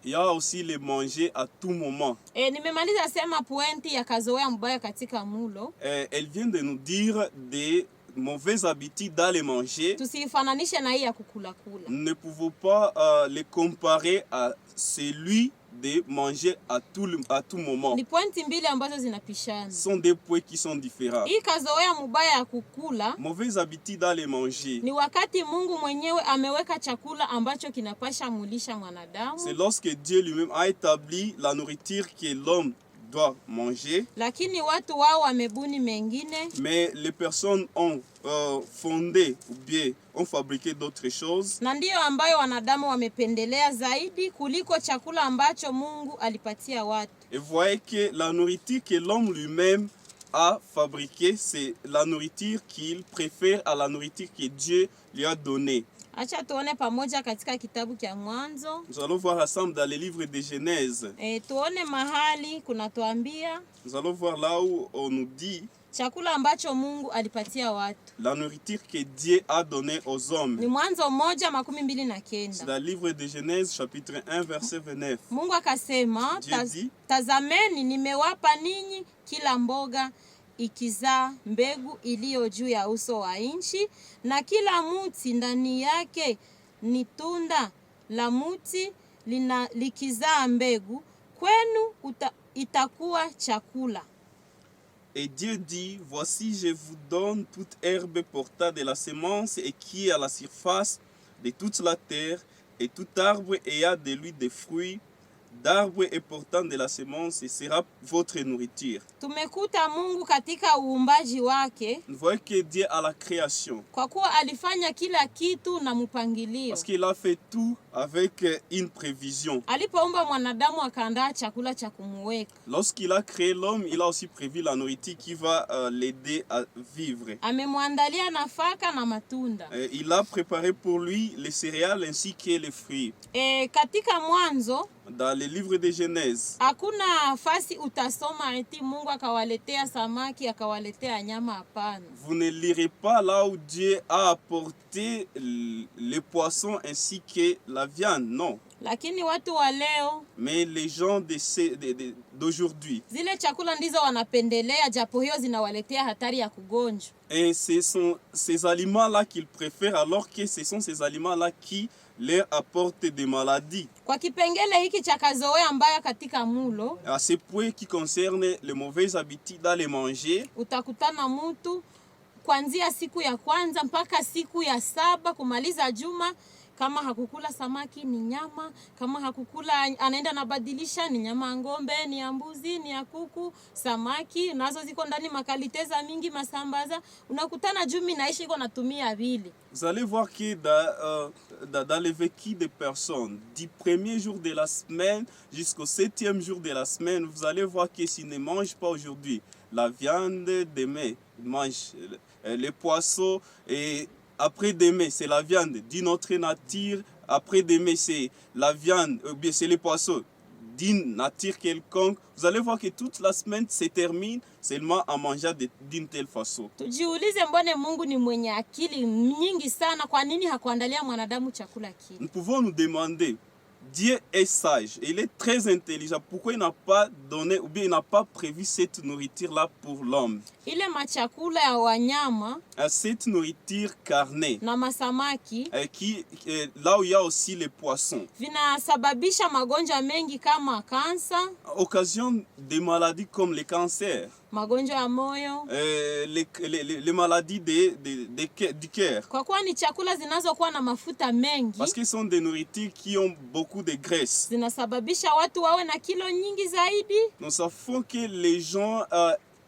Il y a aussi les manger à tout moment. Nimemaliza sema pointi ya kazoea mbaya katika mulo. Elle vient de nous dire des mauvaises habitudes dans les manger. Tusifananishe na hii ya kukula. Nous ne pouvons pas les comparer à celui de manger à tout moment. Ni pointi mbili ambazo zinapishana. Ce sont des points qui sont différents. Hii kazoea mbaya ya kukula, mauvaise habitude dans les manger, ni wakati Mungu mwenyewe ameweka chakula ambacho kinapasha mulisha mwanadamu. C'est lorsque Dieu lui-même a établi la nourriture que l'homme doit manger. Lakini watu wao wamebuni mengine. Mais les personnes ont fondé ou bien ont fabriqué d'autres choses. Na ndio ambayo wanadamu wamependelea zaidi kuliko chakula ambacho Mungu alipatia watu. Et vous voyez que la nourriture que l'homme lui-même a fabriquée, c'est la nourriture qu'il préfère à la nourriture que Dieu lui a donnée. Acha tuone pamoja katika kitabu cha Mwanzo. Nous allons voir ensemble dans le livre de Genèse. Tuone mahali kunatuambia. Nous allons voir là où on nous dit chakula ambacho Mungu alipatia watu. La nourriture que Dieu a donnée aux hommes. Ni Mwanzo 1:29. C'est dans le livre de Genèse chapitre 1 verset 29. Mungu akasema, tazameni nimewapa ninyi kila mboga ikizaa mbegu iliyo juu ya uso wa nchi, na kila muti ndani yake ni tunda la muti likizaa mbegu, kwenu itakuwa chakula. Et Dieu dit, voici je vous donne toute herbe portant de la semence et qui est à la surface de toute la terre, et tout arbre ayant de lui des fruits, d'arbres et portant de la semence et sera votre nourriture. Tumekuta Mungu katika uumbaji wake, Nous voyons que Dieu a la création. kwa kuwa alifanya kila kitu na mpangilio. Parce qu'il a fait tout avec une prévision. Alipoumba mwanadamu akaandaa chakula cha kumuweka. Lorsqu'il a créé l'homme, il a aussi prévu la nourriture qui va l'aider à vivre. Amemwandalia nafaka na matunda. Il a préparé pour lui les céréales ainsi que les fruits. Katika Mwanzo, dans le livre de Genèse, hakuna fasi utasoma eti Mungu akawaletea samaki akawaletea nyama, hapana. Vous ne lirez pas là où Dieu a apporté les poissons ainsi que la viande, non. Lakini watu wa leo, mais les gens d'aujourd'hui, zile chakula ndizo wanapendelea, japo hiyo zinawaletea hatari ya kugonjwa. Et ce sont ces aliments-là qu'ils préfèrent, alors que ce sont ces aliments-là qui leur apportent des maladies. Kwa kipengele hiki cha kazoea mbaya katika mulo, à ce point qui concerne les mauvaises habitudes à les manger, utakutana mtu kuanzia siku ya kwanza mpaka siku ya 7 kumaliza juma, kama hakukula samaki ni nyama, kama hakukula anaenda nabadilisha, ni nyama ya ng'ombe, ni ya mbuzi, ni ya kuku, samaki nazo ziko ndani makaliteza mingi, masambaza, unakutana jumi naishi iko natumia vile. Vous allez voir que dans le vécu des personnes, du premier jour de la semaine jusqu'au 7e jour de la semaine, vous allez voir que s'ils ne mangent pas aujourd'hui la viande, demain ils mangent les poissons, et après-demain, c'est la viande d'une autre nature. Après-demain, c'est la viande, ou bien c'est les poissons d'une nature quelconque. Vous allez voir que toute la semaine se termine seulement à manger d'une telle façon. Tujiulize, mbone Mungu ni mwenye akili nyingi sana, kwa nini hakuandalia mwanadamu chakula kile? Nous pouvons nous demander, Dieu est sage, il est très intelligent. Pourquoi il n'a pas donné, ou bien il n'a pas prévu cette nourriture-là pour l'homme? Ile machakula ya wanyama, cette nourriture carnée, na masamaki, là où il y a aussi les poissons, vinasababisha magonjwa mengi kama kansa, occasion des maladies comme le cancer, magonjwa ya moyo, les maladies du cœur. Kwa kuwa ni chakula zinazokuwa na mafuta mengi, parce que ce sont des nourritures qui ont beaucoup de graisse, zinasababisha watu wawe na kilo nyingi zaidi. Nous savons que les gens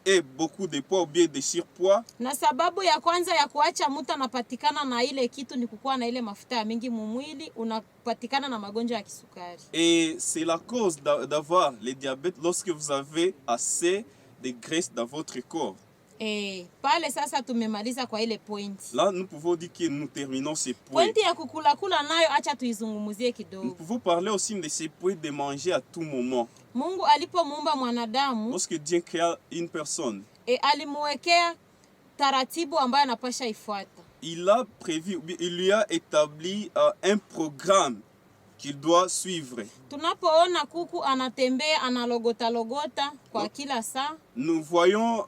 aient beaucoup de poids ou bien de surpoids. Na sababu ya kwanza ya kuacha mtu anapatikana na ile kitu ni kukuwa na ile mafuta ya mingi mumwili, unapatikana na magonjwa ya kisukari. Et c'est la cause d'avoir le diabète lorsque vous avez assez de graisse dans votre corps. Pale sasa tumemaliza kwa ile point. Là, nous pouvons dire que nous terminons ce point. Point ya kukula nayo acha tuizungumuzie kidogo. Nous pouvons parler aussi de ce point de manger à tout moment. Mungu alipomuumba mwanadamu, lorsque Dieu créa une personne, alimuwekea taratibu ambayo anapasha ifuata. Il a prévu, il lui a établi un programme qu'il doit suivre. Tunapoona kuku anatembea analogota kwa kila saa, nous voyons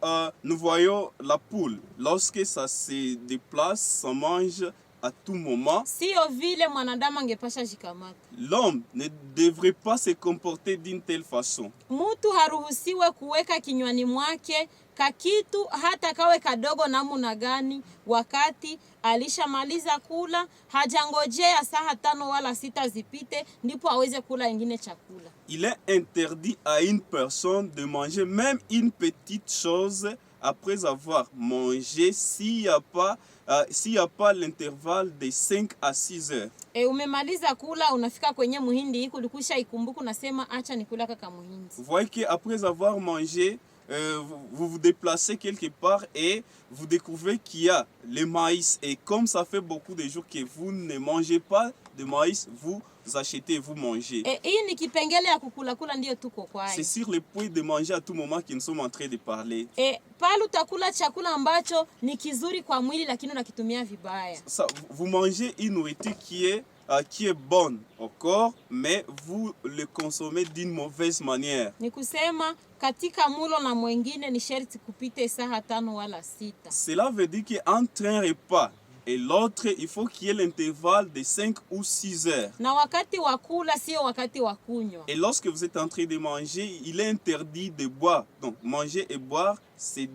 la poule lorsque ça se déplace, ça mange à tout moment. Sio vile mwanadamu angepasha jikamata. L'homme ne devrait pas se comporter d'une telle façon. Mtu haruhusiwe kuweka kinywani mwake kakitu hata kawe kadogo namna gani, wakati alishamaliza kula, hajangojea saa 5 wala 6 zipite ndipo aweze kula ingine chakula. Il est interdit à une personne de manger même une petite chose après avoir mangé s'il n'y a pas l'intervalle de 5 à 6 heures. Umemaliza kula, unafika kwenye muhindi hiki ulikusha ikumbuka, unasema acha nikula kaka muhindi. Vous voyez qu'après avoir mangé, vous vous déplacez quelque part et vous découvrez qu'il y a le maïs. Et comme ça fait beaucoup de jours que vous ne mangez pas de maïs, vous achetez, vous mangez. C'est sur le point de manger à tout moment que nous sommes en train de parler. Ça, vous mangez une nourriture qui est bonne au corps, mais vous le consommez d'une mauvaise manière. Cela veut dire qu'entre un repas Et l'autre, il faut qu'il y ait l'intervalle de 5 ou 6 heures. Na wakati wa kula sio wakati wa kunywa. Et lorsque vous êtes en train de manger, il est interdit de boire. Donc manger et boire, c'est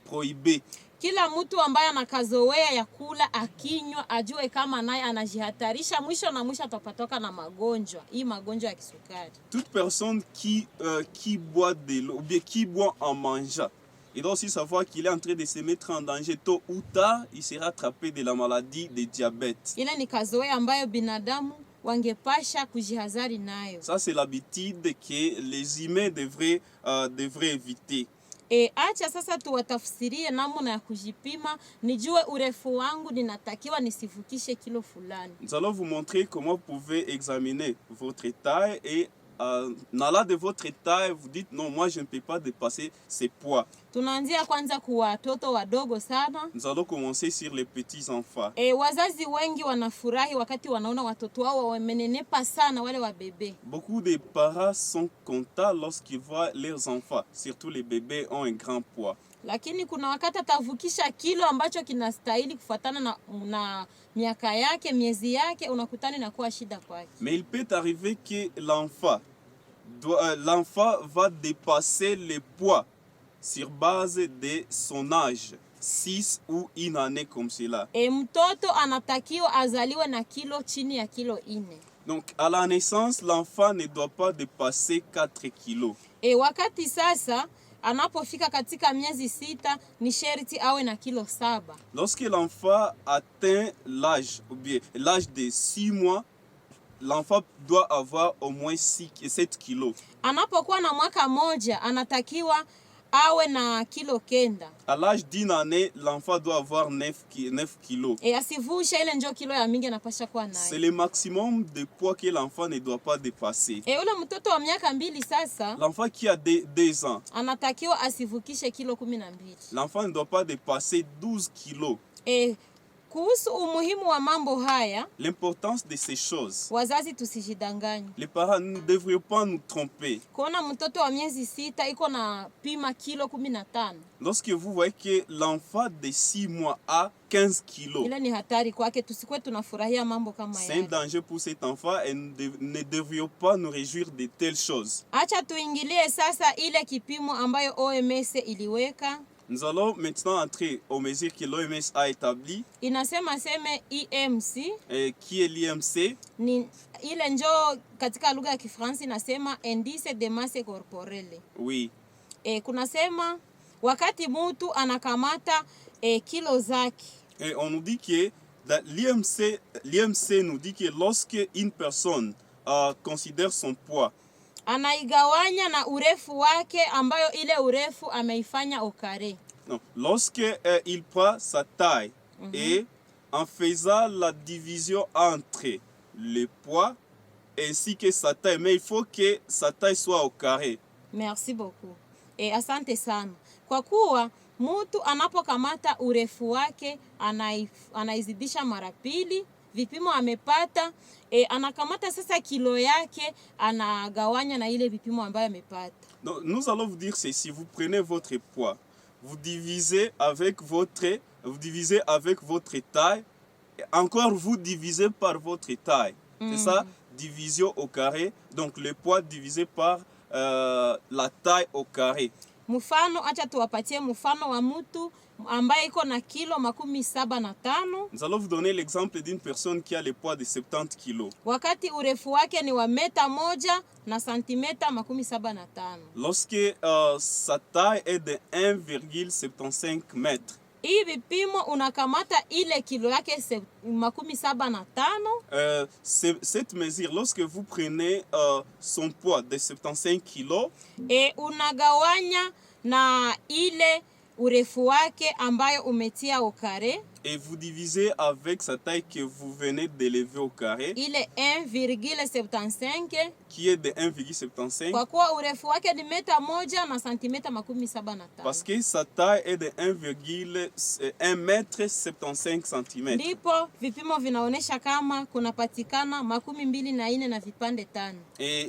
prohibé. Kila mtu ambaye anakazoea ya kula akinywa ajue kama naye anajihatarisha, mwisho na mwisho atapatoka na magonjwa. Hii magonjwa ya kisukari. Toute personne qui boit de l'eau ou bien qui boit en mangeant, il doit aussi savoir qu'il est en train de se mettre en danger. Tôt ou tard, il sera attrapé de la maladie de diabète. Ile ni kazoea ambayo binadamu wangepasha kujihadhari nayo. Ça, c'est l'habitude que les humains devraient éviter. Acha sasa tuwatafsirie namna ya kujipima, nijue urefu wangu ninatakiwa nisivukishe kilo fulani. Nous allons vous montrer comment vous pouvez examiner votre taille et nala de votre taille, vous dites non, moi je ne peux pas dépasser ces poids. Tunaanzia kwanza kwa watoto wadogo sana. Nous allons commencer sur les petits enfants. Wazazi wengi wanafurahi wakati wanaona watoto wao wamenenepa sana, wale wa bebe. Beaucoup de parents sont contents lorsqu'ils voient leurs enfants, surtout les bébés ont un grand poids. Lakini kuna wakati atavukisha kilo ambacho kinastahili kufuatana na miaka yake, miezi yake, unakutana na kuwa shida kwake. Mais il peut arriver que l'enfant va dépasser le poids sur base de son âge, 6 ou une année comme cela. Mtoto anatakiwa azaliwe na kilo chini ya kilo 4. Donc à la naissance, l'enfant ne doit pas dépasser 4 kilos. Wakati sasa anapofika katika miezi 6 ni sherti awe na kilo 7. Lorsque l'enfant atteint l'âge ou bien l'âge de 6 mois, l'enfant doit avoir au moins 7 kilos. Anapokuwa na mwaka moja anatakiwa awe na kilo 9. À l'âge d'une année, l'enfant doit avoir 9 kilos. Asivushe ile ndio kilo ya mingi anapasha kuwa nayo. C'est le maximum de poids que l'enfant ne doit pas dépasser. Ule mtoto wa miaka 2 sasa, l'enfant qui a 2 ans, anatakiwa asivukishe kilo 12. L'enfant ne doit pas dépasser 12 kilos. Kuhusu umuhimu wa mambo haya, l'importance de ces choses, wazazi tusijidanganye. Les parents ne devraient pas nous tromper. Kuona mtoto wa miezi 6 iko na pima kilo 15. Lorsque vous voyez que l'enfant de 6 mois a 15 kilos, ile ni hatari kwake, tusikwe tunafurahia mambo kama c'est un danger pour cet enfant et nous ne devrions pas nous réjouir de telles choses. Acha tuingilie sasa ile kipimo ambayo OMS iliweka. Nous allons maintenant entrer aux mesures que l'OMS a établies. Inasema seme IMC. Qui est l'IMC? Ni ile njo katika lugha ya Kifaransa inasema indice de masse corporelle. Oui. Kunasema wakati mtu anakamata kilo zake. Et on nous dit que l'IMC nous dit que lorsque une personne considère son poids, anaigawanya na urefu wake ambayo ile urefu ameifanya au carré. Non, lorsque il prend sa taille et en faisant la division entre le poids ainsi que sa taille, mais il faut que sa taille soit au carré. Merci beaucoup. Asante sana. Kwa kuwa mtu anapokamata urefu wake anaizidisha mara pili, vipimo amepata, anakamata sasa kilo yake anagawanya na ile vipimo ambayo amepata. Donc nous allons vous dire ceci, vous prenez votre poids, vous divisez avec votre taille, et encore vous divisez par votre taille. C'est ça, division au carré, donc le poids divisé par la taille au carré. Mfano, acha tuwapatie mfano wa mtu ambaye iko na kilo 75. Nous allons vous donner l'exemple d'une personne qui a le poids de 70 kilos. Wakati urefu wake ni wa meta 1 na santimeta 75. Lorsque sa taille est de 1,75 mètres. Hii vipimo unakamata ile kilo yake 75. Cette mesure, lorsque vous prenez son poids de 75 kilos, unagawanya na ile urefu wake ambayo umetia au carré, et vous divisez avec sa taille que vous venez d'élever au carré, ile 1,75 qui est de 1,75, kwa kuwa urefu wake ni meta 1 na santimeta 75. parce que sa taille est de 1,1 mètre 75 cm. Ndipo vipimo vinaonesha kama kunapatikana 24 na vipande 5. Et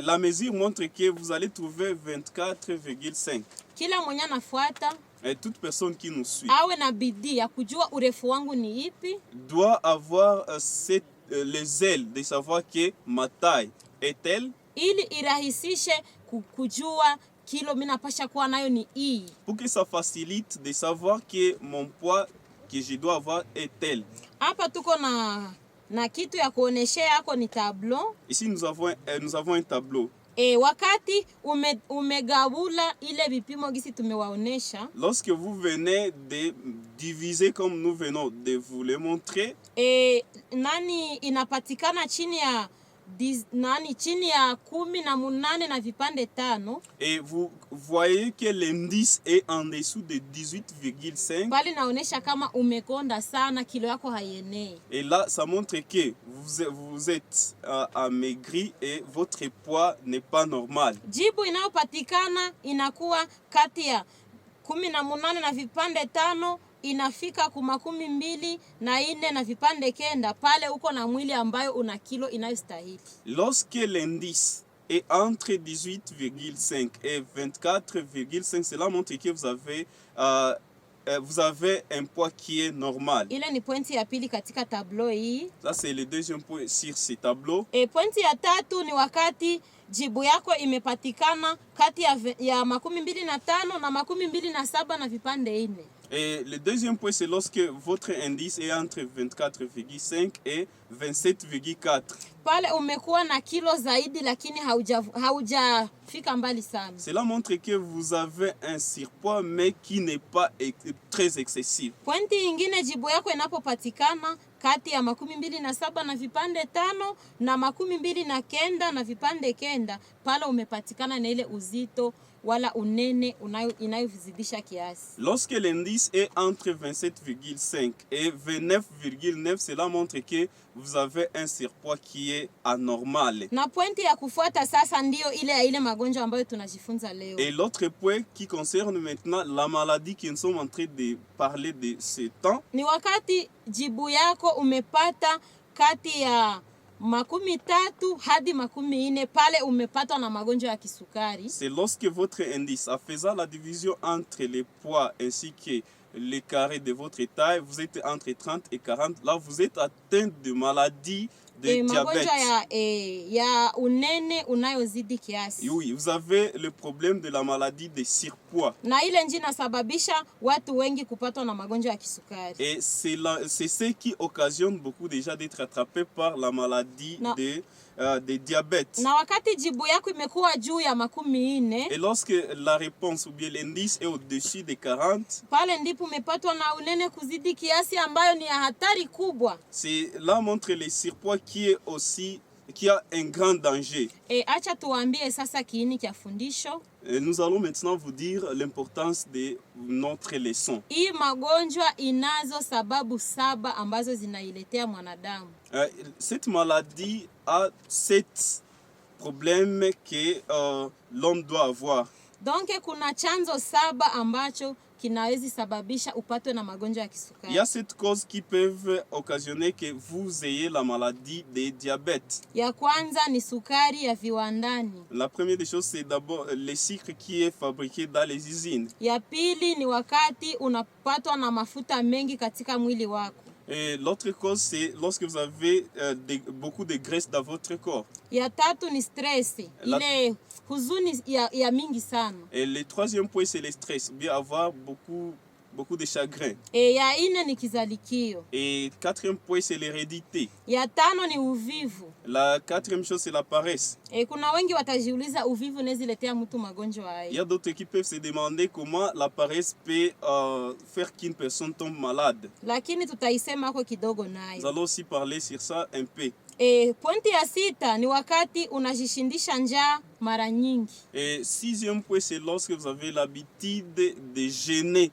la mesure montre que vous allez trouver 24,5. Kila mwenye anafuata et toute personne qui nous suit awe na bidii ya kujua urefu wangu ni ipi, doit avoir les ailes de savoir que ma taille est telle ili irahisishe kujua kilo mimi napasha kuwa nayo ni hii. pour que ça facilite de savoir que mon poids que je dois avoir est tel. Hapa tuko na kitu ya kuoneshea yako ni tableau. Ici nous avons un tableau. Wakati umegabula ile vipimo gisi tumewaonesha, Lorsque vous venez de diviser comme nous venons de vous le montrer, nani inapatikana chini ya chini ya 18 na vipande 5, et vous voyez que l'indice est en dessous de 18,5. bali naonesha kama umekonda sana, kilo yako haienei. Et là, ça montre que vous êtes amaigri et votre poids n'est pas normal. Jibu inayopatikana inakuwa kati ya 18 na vipande 5 inafika ku 24 na vipande 9, pale uko na mwili ambayo una kilo inayostahili. Lorsque l'indice est entre 18,5 et 24,5, cela montre que vous avez un poids qui est normal. Ile ni pointi ya pili katika tableau hii. Ça, c'est le deuxième point sur ce tableau. Pointi ya tatu ni wakati jibu yako imepatikana kati ya 25 na 27 na vipande 4. Et le deuxième point, c'est lorsque votre indice est entre 24,5 et 27,4. Pale umekuwa na kilo zaidi lakini haujafika mbali sana. Cela montre que vous avez un surpoids mais qui n'est pas très excessif. Pointi ingine, jibu yako inapopatikana kati ya 27 na vipande 5 na 29 na vipande 9, pale umepatikana na ile uzito wala unene inayozidisha kiasi. Lorsque l'indice est entre 27,5 et 29,9, cela montre que vous avez un surpoids qui est anormal. Na pointi ya kufuata sasa ndio ile magonjwa ambayo tunajifunza leo. Et l'autre point qui concerne maintenant la maladie que nous sommes en train de parler de ce temps, ni wakati jibu yako umepata kati ya 13 hadi 14, pale umepatwa na magonjwa ya kisukari. c'est lorsque votre indice, en faisant la division entre les poids ainsi que les carrés de votre taille, vous êtes entre 30 et 40, là vous êtes atteint de maladies de diabète. Magonjwa ya unene unayozidi kiasi. Oui, vous avez le problème de la maladie de surpoids. Na ile njia inasababisha watu wengi kupatwa na magonjwa ya kisukari. Et c'est ce qui occasionne beaucoup déjà d'être attrapés par la maladie de diabète. Na wakati jibu yako imekuwa juu ya 14, et lorsque la réponse ou bien l'indice est au-dessus de 40, pale ndipo umepatwa na unene kuzidi kiasi ambayo ni ya hatari kubwa. c'est là montre le surpoids qui a un grand danger. Acha tuambie sasa kiini cha fundisho. Nous allons maintenant vous dire l'importance de notre leçon. Hii magonjwa inazo sababu 7 ambazo zinailetea mwanadamu. Cette maladie a 7 problèmes que l'homme doit avoir. Donc kuna chanzo 7 ambacho kinawezi sababisha upatwe na magonjwa ya kisukari. Il y a 7 causes qui peuvent occasionner que vous ayez la maladie de diabète. Ya kwanza ni sukari ya viwandani. La première des choses, c'est d'abord le sucre qui est fabriqué dans les usines. Ya pili ni wakati unapatwa na mafuta mengi katika mwili wako. Et l'autre cause, c'est lorsque vous avez beaucoup de graisse dans votre corps. Ya tatu ni stress, ile huzuni ya mingi sana. Et le troisième point, c'est le stress, bien avoir beaucoup de chagrin. Ya ine ni kizalikio. Et quatrième point, c'est l'hérédité. Ya tano ni uvivu. La quatrième chose, c'est la paresse. Kuna wengi watajiuliza uvivu neziletea mtu magonjwa haya. Il y a d'autres qui peuvent se demander comment la paresse peut faire qu'une personne tombe malade. Lakini tutaisema kwa kidogo nayo. Nous allons aussi parler sur ça un peu. Pointi ya 6 ni wakati unajishindisha njaa mara nyingi. Et sixième point, c'est lorsque vous avez l'habitude de jeûner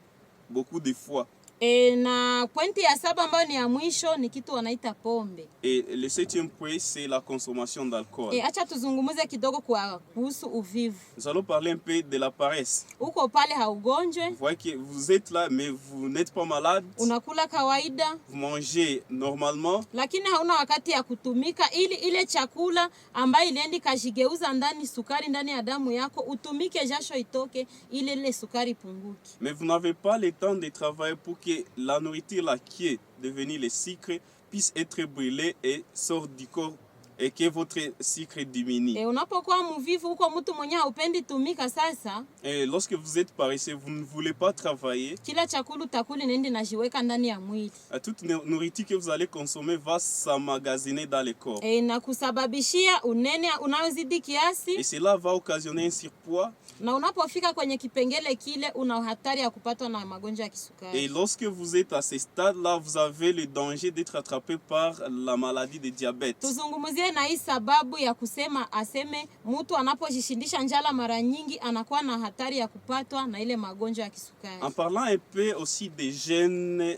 beaucoup de fois. Na pointi ya 7 ambayo ni ya mwisho ni kitu wanaita pombe. Et le 7e point, c'est la consommation d'alcool. Acha tuzungumuze kidogo kwa kuhusu uvivu. Nous allons parler un peu de la paresse. Uko pale haugonjwe. Vous voyez que vous êtes là, mais vous n'êtes pas malade. Unakula kawaida. Vous mangez normalement. Lakini hauna wakati ya kutumika ili ile chakula ambayo iliendi kajigeuza ndani sukari ndani ya damu yako utumike jasho itoke ili ile sukari punguke. Mais vous n'avez pas le temps de travailler pour que la nourriture là qui est devenue le sucre puisse être brûlée et sorte du corps et que votre sucre diminue. Unapokuwa mvivu huko mtu mwenye haupendi tumika sasa. Et lorsque vous êtes paresseux, vous ne voulez pas travailler. Kila chakula utakuli nende najiweka ndani ya mwili. Toute nourriture que vous allez consommer va s'emmagasiner dans le corps. Na kusababishia unene unaozidi kiasi. Et cela va occasionner un surpoids. Na unapofika kwenye kipengele kile una hatari ya kupatwa na magonjwa ya kisukari. Et lorsque vous êtes à ce stade-là, vous avez le danger d'être attrapé par la maladie de diabète. Tuzungumzie na hii sababu ya kusema aseme mtu anapojishindisha njala mara nyingi anakuwa na hatari ya kupatwa na ile magonjwa ya kisukari. En parlant un peu aussi des gènes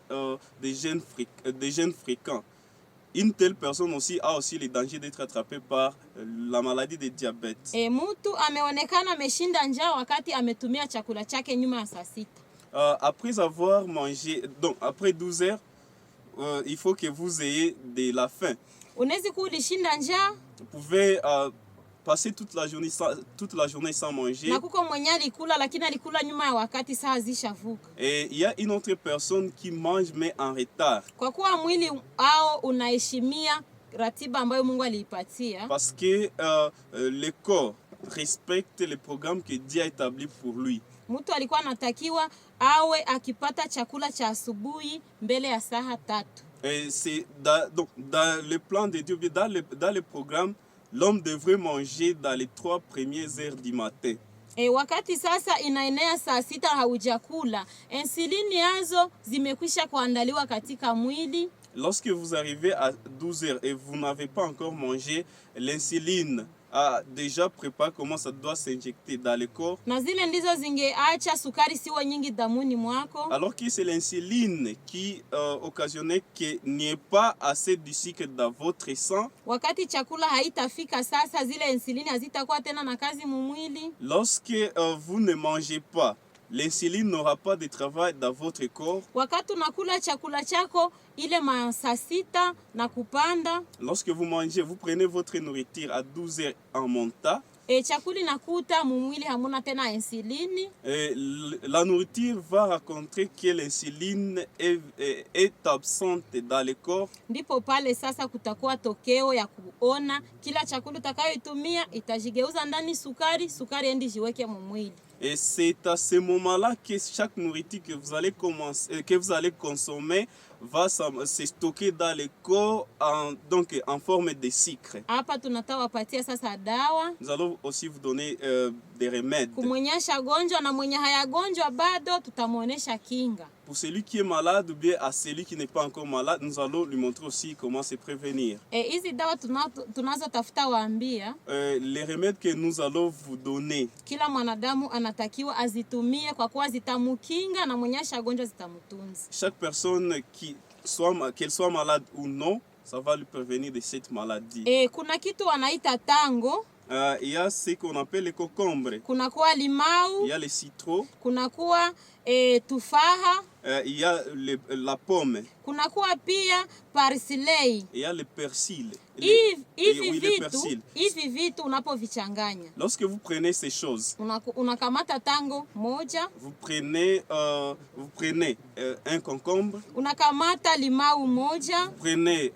fréquents. Une telle personne aussi a aussi le danger d'être attrapée par la maladie de diabète. Mtu ameonekana ameshinda njaa wakati ametumia chakula chake nyuma ya saa 6. Après avoir mangé, donc après 12 heures, il faut que vous ayez de la faim. Unaweza kulishinda njaa. Vous pouvez passer toute la journée sans manger. Na kuko mwenye alikula lakini alikula nyuma ya wakati saa zishavuka. Et il y a une autre personne qui mange mais en retard. Kwa kuwa mwili ao unaheshimia ratiba ambayo Mungu aliipatia. Parce que le corps respecte le programme que Dieu a établi pour lui. Mtu alikuwa anatakiwa awe akipata chakula cha asubuhi mbele ya saa 3. Et c'est dans le plan de Dieu, dans le programme, l'homme devrait manger dans les 3 premières heures du matin. Wakati sasa inaenea saa 6 haujakula, insulini yazo zimekwisha kuandaliwa katika mwili. Lorsque vous arrivez à 12 heures et vous n'avez pas encore mangé, l'insuline a déjà préparé comment ça doit s'injecter dans le corps. Na zile ndizo zingeacha sukari siwe nyingi damuni mwako. Alors que c'est l'insuline qui occasionnait qu'il n'y ait pas assez de sucre dans votre sang. Wakati chakula haitafika sasa zile insulini hazitakuwa tena na kazi mwili. Lorsque vous ne mangez pas, l'insuline n'aura pas de travail dans votre corps. Wakati unakula chakula chako ile saa 6 na kupanda. Lorsque vous mangez, vous prenez votre nourriture à 12 heures en montant. Chakula nakuta mwili hamuna tena insulini. La nourriture va raconter que l'insuline est absente dans le corps. Ndipo pale sasa kutakuwa tokeo ya kuona kila chakula utakayoitumia itajigeuza ndani sukari endi jiweke mwili. Et c'est à ce moment-là que chaque nourriture que vous allez consommer va se stocker dans le corps en forme de sucre. Hapa tunatawapatia sasa dawa. Nous allons aussi vous donner des remèdes. Kumwenyesha gonjwa na mwenye hayagonjwa bado tutamuonesha kinga. Pour celui qui est malade ou bien à celui qui n'est pas encore malade, nous allons lui montrer aussi comment se prévenir. Hizi dawa tunazotafuta waambia. Les remèdes que nous allons vous donner. Kila mwanadamu anatakiwa azitumie kwa kuwa zitamukinga na mwenye gonjwa zitamutunza. Chaque personne qu'elle soit malade ou non, ça va lui prévenir de cette maladie. Kuna kitu wanaita tango. Il y a ce qu'on appelle le concombre. Kunakuwa limau. Il y a le citron. Kunakuwa tufaha. Il y a la pomme. Kunakuwa pia parsley. Il y a le persil. Hivi vitu unapovichanganya. Lorsque vous prenez ces choses, unakamata tango moja. Vous prenez un concombre. Unakamata limau moja. Vous prenez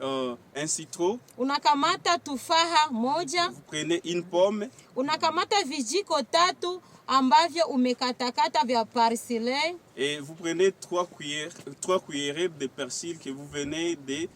un citron. Unakamata tufaha moja. Vous prenez une pomme. Unakamata vijiko 3 ambavyo umekatakata vya parsley. Et vous prenez 3 cuillerées de persil que vous venez de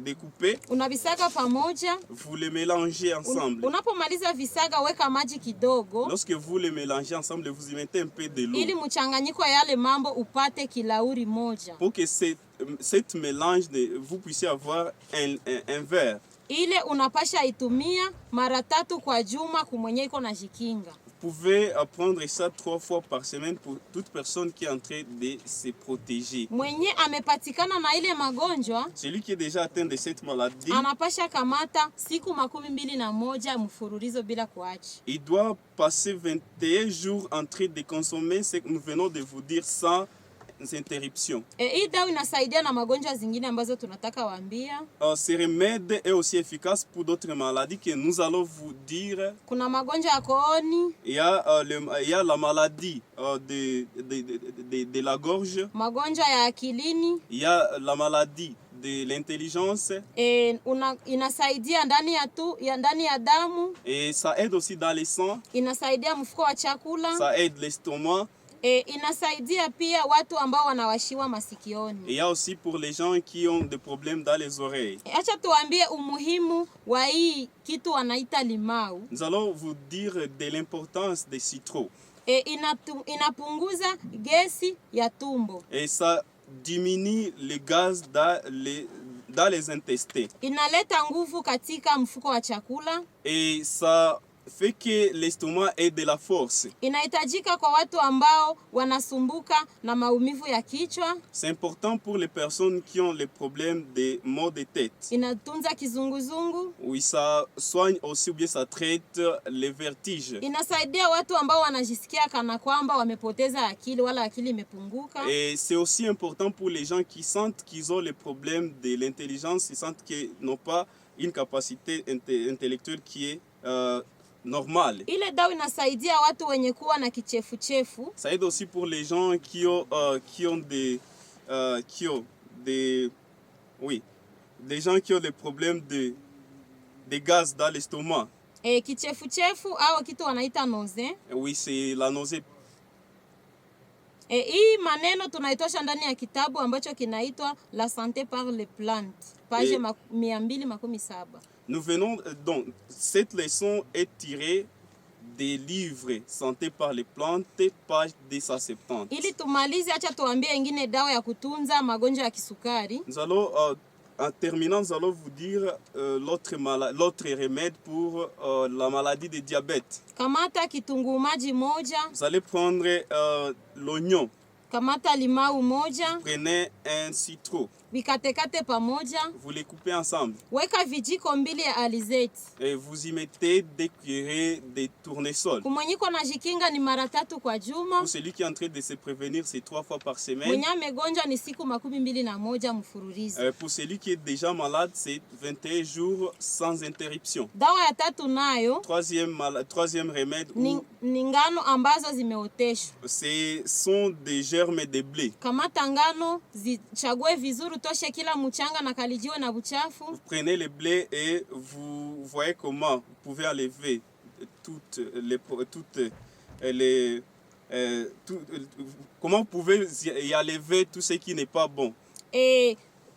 découper. Unavisaga pamoja. Vous les mélangez ensemble. Unapomaliza visaga weka maji kidogo. Lorsque vous les mélangez ensemble, vous y mettez un peu de l'eau. Ili mchanganyiko ya yale mambo upate kilauri moja. Pour que cette mélange vous puissiez avoir un verre. Ile unapasha itumia mara 3 kwa juma kumwenye iko na jikinga. Vous pouvez prendre ça 3 fois par semaine pour toute personne qui est en train de se protéger. Mwenye amepatikana na ile magonjwa, Celui qui est déjà atteint de cette maladie, anapasha kamata siku 21 mfululizo bila kuacha. il doit passer 21 jours en train de consommer ce que nous venons de vous dire sans interruption. Hii dawa inasaidia na magonjwa zingine ambazo tunataka waambia. Ce remède est aussi efficace pour d'autres maladies que nous allons vous dire. Kuna magonjwa ya kooni, Il y a la maladie de la gorge, magonjwa ya akilini, il y a la maladie de l'intelligence inasaidia ndani ya damu, et ça aide aussi dans les sangs, inasaidia mfuko wa chakula, ça aide l'estomac. Inasaidia pia watu ambao wanawashiwa masikioni. Et il y a aussi pour les gens qui ont des problèmes dans les oreilles. Acha tuambie umuhimu wa hii kitu wanaita limau. Nous allons vous dire de l'importance des citron. Inapunguza gesi ya tumbo. Et ça diminue les gaz dans les intestins. Inaleta nguvu katika mfuko wa chakula. Et ça fait que l'estomac ait de la force. Inahitajika kwa watu ambao wanasumbuka na maumivu ya kichwa. C'est important pour les personnes qui ont les problèmes de maux de tête. Inatunza kizunguzungu. Oui, ça soigne aussi, ou bien ça traite les vertiges. Inasaidia watu ambao wanajisikia kana kwamba wamepoteza akili wala akili imepunguka. Et c'est aussi important pour les gens qui sentent qu'ils ont les problèmes de l'intelligence, ils sentent qu'ils n'ont pas une capacité intellectuelle qui est normal. Ile dawa inasaidia watu wenye kuwa na kichefu-chefu. Ça aide aussi pour les gens qui ont des gens qui ont des problèmes de gaz dans l'estomac. Kichefu-chefu au kitu wanaita nausée. Oui, c'est la nausée. Hii maneno tunaitosha ndani ya kitabu ambacho kinaitwa La santé par les plantes, page 217. Nous venons donc, cette leçon est tirée des livres Santé par les plantes, page 270. Ili tumalize, acha tuambie ingine dawa ya kutunza magonjwa ya kisukari. Nous allons, en terminant, nous allons vous dire l'autre remède pour la maladie de diabète. Kamata kitunguu maji moja. Vous allez prendre l'oignon. Kamata limau moja. Prenez un citron. Vikatekate pamoja. Vous les coupez ensemble. Weka vijiko 2 ya alizeti. Et vous y mettez des cuillerées de tournesol. Kumwenyiko na jikinga ni mara 3 kwa juma. Pour celui qui est en train de se prévenir, c'est 3 fois par semaine. Mwenye amegonjwa ni siku 21 mfululizo. Pour celui qui est déjà malade, c'est 21 jours sans interruption. Dawa ya tatu nayo. Troisième remède. Ni ngano ambazo zimeoteshwa. Ce sont des germes de blé. Kamata ngano, zichague vizuri, toshe kila mchanga na kalijiwe na buchafu. Vous prenez le blé et vous voyez comment vous pouvez enlever comment vous pouvez y enlever tout ce qui n'est pas bon.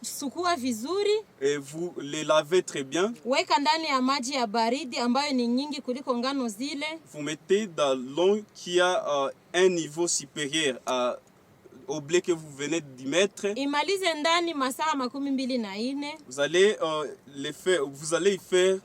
Sukua vizuri. Et vous les lavez très bien. Weka ndani ya maji ya baridi ambayo ni nyingi kuliko ngano zile. Vous mettez dans l'eau qui a un niveau supérieur au blé que vous venez d'y mettre. Imalize ndani masaa 24. Vous allez y faire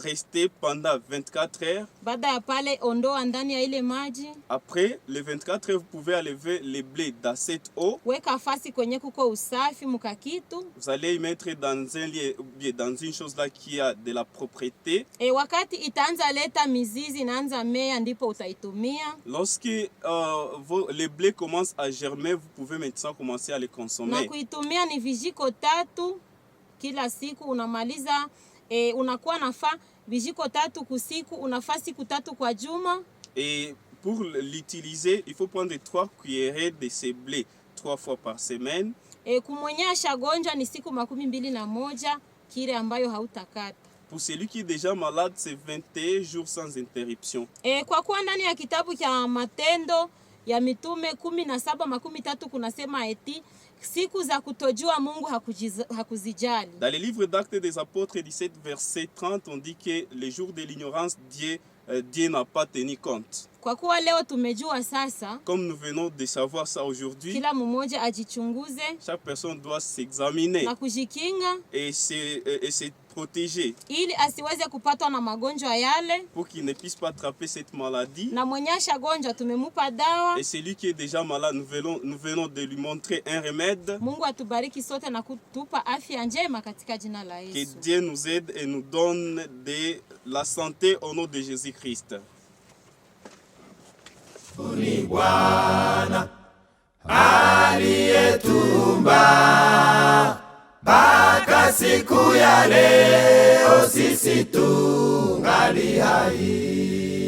rester pendant 24 heures. Baada ya pale ondoa ndani ya ile maji. Après les 24 heures, vous pouvez enlever les blés dans cette eau. Weka fasi kwenye kuko usafi mukakitu. Vous allez y mettre dans un lieu, dans une chose là qui a de la propreté. Wakati itaanza leta mizizi inaanza mea ndipo utaitumia. Lorsque les blés commencent à germer, vous pouvez maintenant commencer à les consommer. Na kuitumia ni vijiko 3 kila siku, unamaliza unakuwa nafaa vijiko 3 kusiku, unafaa siku 3 kwa juma. Et pour l'utiliser, il faut prendre 3 cuillerées de ces blés 3 fois par semaine. Kumwenyesha gonjwa ni siku 21 kile ambayo hautakata. Pour celui qui est déjà malade, c'est 21 jours sans interruption. Kwa kuwa ndani ya kitabu cha Matendo ya Mitume 17:30 kunasema eti siku za kutojua Mungu hakuzijali. Dans le livre d'Actes des Apôtres 17 verset 30, on dit que les jours de l'ignorance, Dieu n'a pas tenu compte. Kwa kuwa leo tumejua sasa, comme nous venons de savoir ça aujourd'hui, kila mmoja ajichunguze, chaque personne doit s'examiner na kujikinga, et se protéger, ili asiweze kupatwa na magonjwa yale, pour qu'il ne puisse pas attraper cette maladie. na mwenye ashagonjwa tumemupa dawa. Et celui qui est déjà malade, nous venons de lui montrer un remède. Mungu atubariki sote na kutupa afya njema katika jina la Que Yesu. Dieu nous aide et nous donne de la santé au nom de Jésus-Christ. Ni Bwana aliyetuumba mpaka siku ya leo sisi tungali hai.